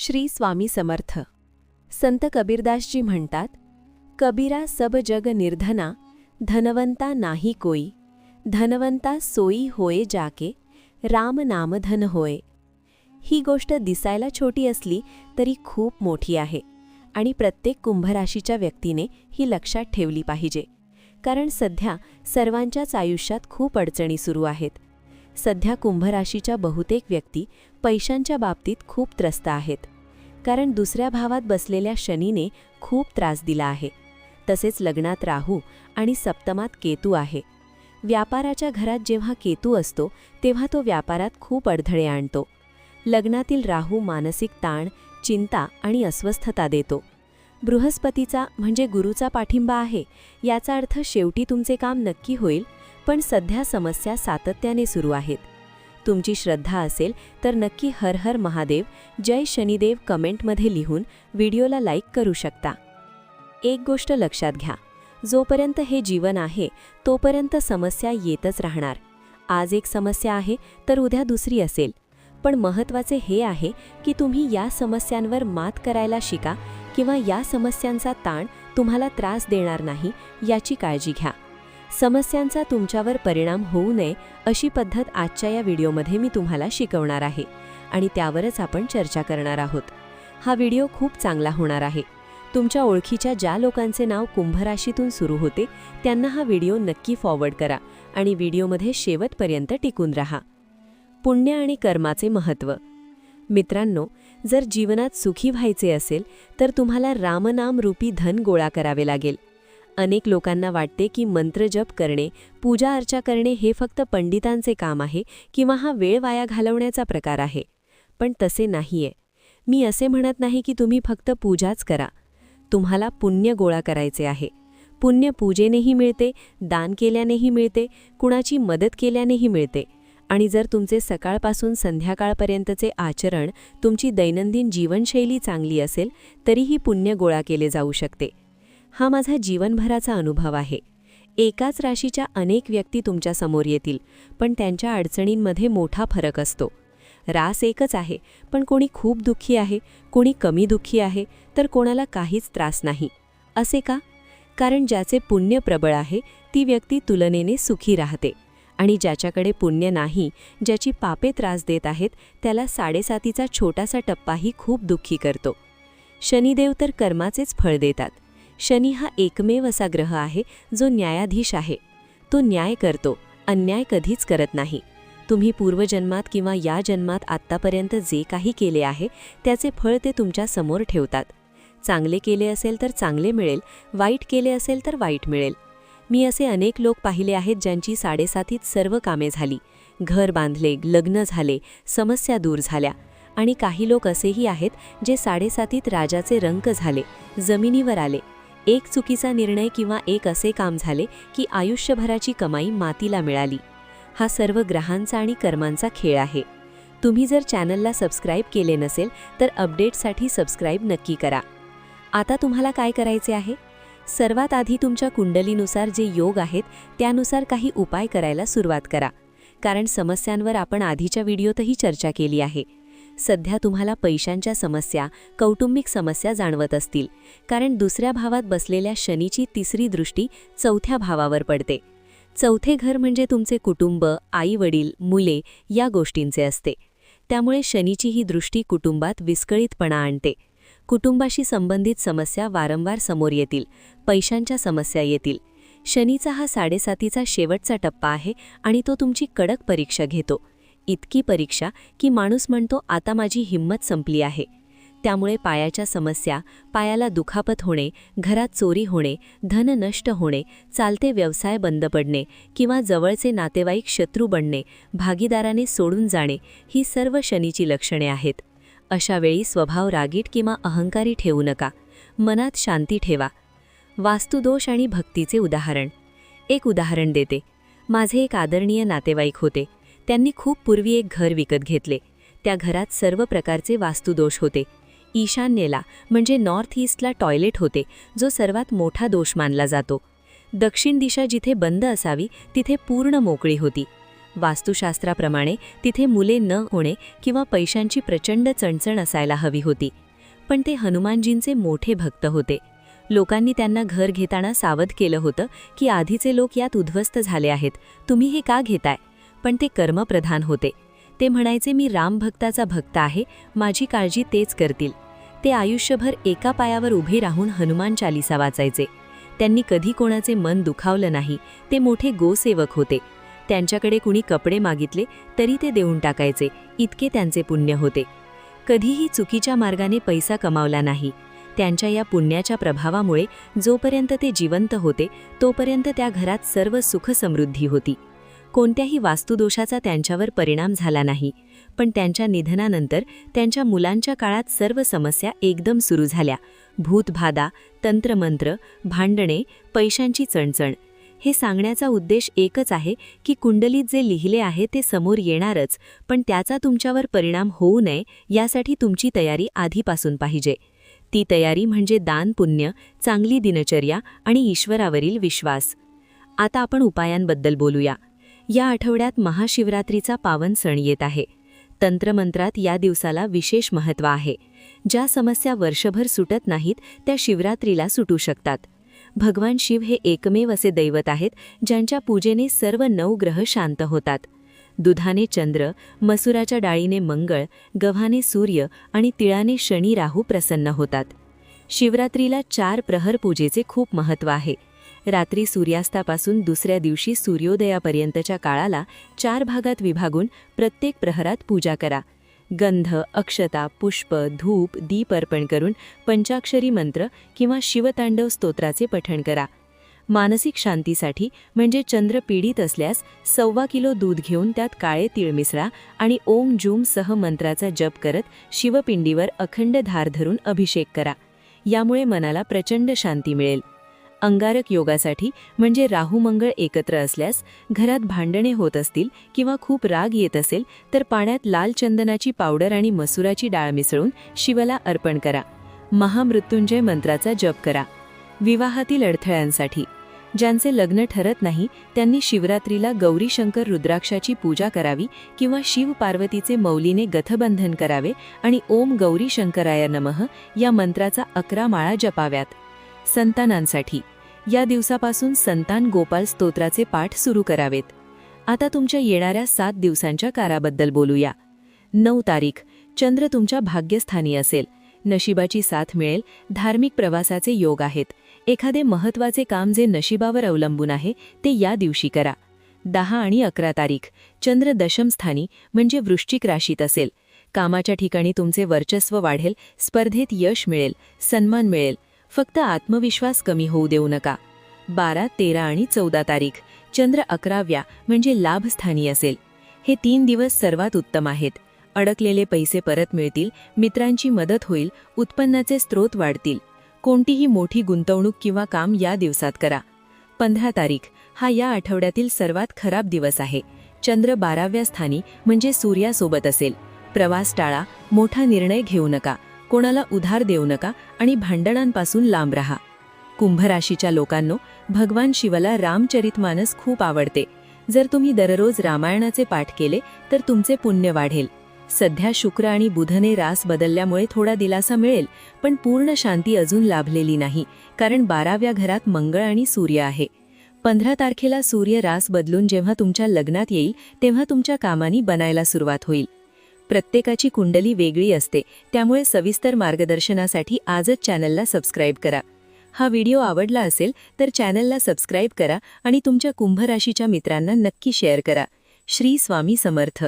श्री स्वामी समर्थ. संत कबीरदासजी म्हणतात, कबीरा सब जग निर्धना, धनवंता नाही कोई, धनवंता सोई होय जाके, राम नाम धन होय. ही गोष्ट दिसायला छोटी असली तरी खूप मोठी आहे आणि प्रत्येक कुंभराशीच्या व्यक्तीने ही लक्षात ठेवली पाहिजे. कारण सध्या सर्वांच्याच आयुष्यात खूप अडचणी सुरू आहेत. सध्या कुंभराशीच्या बहुतेक व्यक्ती पैशांच्या बाबतीत खूप त्रस्त आहेत. कारण दुसऱ्या भावात बसलेल्या शनीने खूप त्रास दिला आहे. तसेच लग्नात राहू आणि सप्तमात केतू आहे. व्यापाराच्या घरात जेव्हा केतू असतो तेव्हा तो व्यापारात खूप अडथळे आणतो. लग्नातील राहू मानसिक ताण, चिंता आणि अस्वस्थता देतो. बृहस्पतीचा म्हणजे गुरुचा पाठिंबा आहे, याचा अर्थ शेवटी तुमचे काम नक्की होईल, पण सध्या समस्या सातत्याने सुरू आहेत. तुमची श्रद्धा असेल तर नक्की हर हर महादेव, जय शनिदेव कमेंटमध्ये लिहून व्हिडिओला लाईक करू शकता. एक गोष्ट लक्षात घ्या, जोपर्यंत हे जीवन आहे तोपर्यंत समस्या येतच राहणार. आज एक समस्या आहे तर उद्या दुसरी असेल. पण महत्त्वाचे हे आहे की तुम्ही या समस्यांवर मात करायला शिका किंवा या समस्यांचा ताण तुम्हाला त्रास देणार नाही याची काळजी घ्या. समस्यांचा तुमच्यावर परिणाम होऊ नये अशी पद्धत आजच्या या व्हिडिओमध्ये मी तुम्हाला शिकवणार आहे आणि त्यावरच आपण चर्चा करणार आहोत. हा व्हिडिओ खूप चांगला होणार आहे. तुमच्या ओळखीच्या ज्या लोकांचे नाव कुंभराशीतून सुरू होते त्यांना हा व्हिडिओ नक्की फॉरवर्ड करा आणि व्हिडिओमध्ये शेवटपर्यंत टिकून राहा. पुण्य आणि कर्माचे महत्त्व. मित्रांनो, जर जीवनात सुखी व्हायचे असेल तर तुम्हाला रामनाम रूपी धन गोळा करावे लागेल. अनेक लोकांना वाटते की मंत्रजप करणे, पूजा अर्चा करणे हे फक्त पंडितांचे काम आहे किंवा हा वेळ वाया घालवण्याचा प्रकार आहे. पण तसे नाहीये. मी असे म्हणत नाही की तुम्ही फक्त पूजाच करा. तुम्हाला पुण्य गोळा करायचे आहे. पुण्य पूजेनेही मिळते, दान केल्यानेही मिळते, कुणाची मदत केल्यानेही मिळते. आणि जर तुमचे सकाळपासून संध्याकाळपर्यंतचे आचरण, तुमची दैनंदिन जीवनशैली चांगली असेल तरीही पुण्य गोळा केले जाऊ शकते. हा माझा जीवनभराचा अनुभव आहे. एकाच राशीच्या अनेक व्यक्ती तुमच्या समोर येतील, पण त्यांच्या अडचणींमध्ये मोठा फरक असतो. रास एकच आहे, पण कोणी खूप दुःखी आहे, कोणी कमी दुःखी आहे, तर कोणाला काहीच त्रास नाही. असे का? कारण ज्याचे पुण्य प्रबळ आहे ती व्यक्ती तुलनेने सुखी राहते आणि ज्याच्याकडे पुण्य नाही, ज्याची पापे त्रास देत आहेत, त्याला 7.5चा छोटासा टप्पाही खूप दुःखी करतो. शनिदेव तर कर्माचेच फळ देतात. शनी हा एकमेव असा ग्रह आहे जो न्यायाधीश आहे. तो न्याय करतो, अन्याय कधीच करत नाही. तुम्ही पूर्वजन्मात किंवा या जन्मात आत्तापर्यंत जे काही केले आहे त्याचे फळ ते तुमच्या समोर ठेवतात. चांगले केले असेल तर चांगले मिळेल, वाईट केले असेल तर वाईट मिळेल. मी असे अनेक लोक पाहिले आहेत ज्यांची 7.5त सर्व कामे झाली, घर बांधले, लग्न झाले, समस्या दूर झाल्या. आणि काही लोक असेही आहेत जे 7.5त राजाचे रंक झाले, जमिनीवर आले. एक चुकीचा निर्णय किंवा एक असे काम झाले की आयुष्यभराची कमाई मातीला मिळाली. हा सर्व ग्रहांचा आणि कर्मांचा खेळ आहे. तुम्ही जर चॅनलला सबस्क्राईब केले नसेल तर अपडेटसाठी सबस्क्राईब नक्की करा. आता तुम्हाला काय करायचे आहे? सर्वात आधी तुमच्या कुंडलीनुसार जे योग आहेत त्यानुसार काही उपाय करायला सुरुवात करा. कारण समस्यांवर आपण आधीच्या व्हिडिओतही चर्चा केली आहे. सध्या तुम्हाला पैशांच्या समस्या, कौटुंबिक समस्या जाणवत असतील, कारण दुसऱ्या भावात बसलेल्या शनीची तिसरी दृष्टी 4थ्या भावावर पडते. 4थे घर म्हणजे तुमचे कुटुंब, आई-वडील, मुले या गोष्टींचे असते. त्यामुळे शनीची ही दृष्टी कुटुंबात विस्कळीतपणा आणते. कुटुंबाशी संबंधित समस्या वारंवार समोर येतील, पैशांच्या समस्या येतील. शनीचा हा 7.5चा शेवटचा टप्पा आहे आणि तो तुमची कडक परीक्षा घेतो. इतकी परीक्षा की माणूस म्हणतो आता माझी हिंमत संपली आहे. त्यामुळे पायाच्या समस्या, पायाला दुखापत होणे, घरात चोरी होणे, धन नष्ट होणे, चालते व्यवसाय बंद पडणे किंवा जवळचे नातेवाईक शत्रू बनणे, भागीदाराने सोडून जाणे ही सर्व शनीची लक्षणे आहेत. अशा वेळी स्वभाव रागीट किंवा अहंकारी ठेवू नका. मनात शांती ठेवा. वास्तुदोष आणि भक्तीचे उदाहरण. एक उदाहरण देते. माझे एक आदरणीय नातेवाईक होते. त्यांनी खूप पूर्वी एक घर विकत घेतले. त्या घरात सर्व प्रकारचे वास्तुदोष होते. ईशान्येला म्हणजे नॉर्थ ईस्टला टॉयलेट होते, जो सर्वात मोठा दोष मानला जातो. दक्षिण दिशा जिथे बंद असावी तिथे पूर्ण मोकळी होती. वास्तुशास्त्राप्रमाणे तिथे मुले न होणे किंवा पैशांची प्रचंड चणचण असायला हवी होती. पण ते हनुमानजींचे मोठे भक्त होते. लोकांनी त्यांना घर घेताना सावध केलं होतं की आधीचे लोक यात उद्ध्वस्त झाले आहेत, तुम्ही हे का घेताय? पण ते कर्मप्रधान होते. ते म्हणायचे, मी राम भक्ताचा भक्त आहे, माझी काळजी तेच करतील. ते आयुष्यभर एका पायावर उभे राहून हनुमान चालिसा वाचायचे. त्यांनी कधी कोणाचे मन दुखावलं नाही. ते मोठे गोसेवक होते. त्यांच्याकडे कुणी कपडे मागितले तरी ते देऊन टाकायचे, इतके त्यांचे पुण्य होते. कधीही चुकीच्या मार्गाने पैसा कमावला नाही. त्यांच्या या पुण्याच्या प्रभावामुळे जोपर्यंत ते जिवंत होते तोपर्यंत त्या घरात सर्व सुख समृद्धी होती. कोणत्याही वास्तुदोषाचा त्यांच्यावर परिणाम झाला नाही. पण त्यांच्या निधनानंतर त्यांच्या मुलांच्या काळात सर्व समस्या एकदम सुरू झाल्या. भूतबाधा, तंत्रमंत्र, भांडणे, पैशांची चणचण. हे सांगण्याचा उद्देश एकच आहे की कुंडलीत जे लिहिले आहे ते समोर येणारच, पण त्याचा तुमच्यावर परिणाम होऊ नये यासाठी तुमची तयारी आधीपासून पाहिजे. ती तयारी म्हणजे दान, पुण्य, चांगली दिनचर्या आणि ईश्वरावरील विश्वास. आता आपण उपायांबद्दल बोलूया. या आठवड्यात महाशिवरात्रीचा पावन सण येत आहे. तंत्रमंत्रात या दिवसाला विशेष महत्त्व आहे. ज्या समस्या वर्षभर सुटत नाहीत त्या शिवरात्रीला सुटू शकतात. भगवान शिव हे एकमेव असे दैवत आहेत ज्यांच्या पूजेने सर्व 9 ग्रह शांत होतात. दुधाने चंद्र, मसुराच्या डाळीने मंगळ, गव्हाने सूर्य आणि तिळाने शनी राहू प्रसन्न होतात. शिवरात्रीला 4 प्रहर पूजेचे खूप महत्त्व आहे. रात्री सूर्यास्तापासून दुसऱ्या दिवशी सूर्योदयापर्यंतच्या काळाला 4 भागात विभागून प्रत्येक प्रहरात पूजा करा. गंध, अक्षता, पुष्प, धूप, दीप अर्पण करून पंचाक्षरी मंत्र किंवा शिवतांडव स्तोत्राचे पठण करा. मानसिक शांतीसाठी म्हणजे चंद्र पीडित असल्यास 1.25 किलो दूध घेऊन त्यात काळे तीळ मिसळा आणि ओम जूम सह मंत्राचा जप करत शिवपिंडीवर अखंड धार धरून अभिषेक करा. यामुळे मनाला प्रचंड शांती मिळेल. अंगारक योगासाठी म्हणजे राहू मंगळ एकत्र असल्यास, घरात भांडणे होत असतील किंवा खूप राग येत असेल तर पाण्यात लाल चंदनाची पावडर आणि मसुराची डाळ मिसळून शिवला अर्पण करा. महामृत्युंजय मंत्राचा जप करा. विवाहातील अडथळ्यांसाठी ज्यांचे लग्न ठरत नाही त्यांनी शिवरात्रीला गौरी शंकर रुद्राक्षाची पूजा करावी किंवा शिव पार्वतीचे मौलीने गथबंधन करावे आणि ओम गौरी शंकराय नमः या मंत्राचा 11 माळा जपाव्यात. संतानांसाठी या दिवसापासून संतान गोपाल स्तोत्राचे पाठ सुरू करावेत. आता तुमच्या येणाऱ्या 7 दिवसांच्या काराबद्दल बोलूया. 9 तारीख चंद्र तुमच्या भाग्यस्थानी असेल. नशिबाची साथ मिळेल. धार्मिक प्रवासाचे योग आहेत. एखादे महत्त्वाचे काम जे नशिबावर अवलंबून आहे ते या दिवशी करा. 10 आणि 11 तारीख चंद्र दशमस्थानी म्हणजे वृश्चिक राशीत असेल. कामाच्या ठिकाणी तुमचे वर्चस्व वाढेल. स्पर्धेत यश मिळेल, सन्मान मिळेल. फक्त आत्मविश्वास कमी होऊ देऊ नका. 12, 13 आणि 14 तारीख चंद्र 11व्या म्हणजे लाभस्थानी असेल. हे 3 दिवस सर्वात उत्तम आहेत. अडकलेले पैसे परत मिळतील, मित्रांची मदत होईल, उत्पन्नाचे स्रोत वाढतील. कोणतीही मोठी गुंतवणूक किंवा काम या दिवसात करा. 15 तारीख हा या आठवड्यातील सर्वात खराब दिवस आहे. चंद्र 12व्या स्थानी म्हणजे सूर्यासोबत असेल. प्रवास टाळा, मोठा निर्णय घेऊ नका, कोणाला उधार देऊ नका आणि भांडणांपासून लांब राहा. कुंभ राशीच्या लोकांनो, भगवान शिवाला रामचरितमानस खूप आवडते. जर तुम्ही दररोज रामायणाचे पाठ केले तर तुमचे पुण्य वाढेल. सध्या शुक्र आणि बुधने रास बदलल्यामुळे थोडा दिलासा मिळेल, पण पूर्ण शांती अजून लाभलेली नाही, कारण 12व्या घरात मंगळ आणि सूर्य आहे. 15 तारखेला सूर्य रास बदलून जेव्हा तुमच्या लग्नात येईल तेव्हा तुमच्या कामांनी बनायला सुरुवात होईल. प्रत्येकाची कुंडली वेगळी असते, त्यामुळे सविस्तर मार्गदर्शनासाठी आजच चॅनलला सबस्क्राईब करा. हा व्हिडिओ आवडला असेल तर चॅनलला सबस्क्राईब करा आणि तुमच्या कुंभ राशीच्या मित्रांना नक्की शेअर करा. श्री स्वामी समर्थ.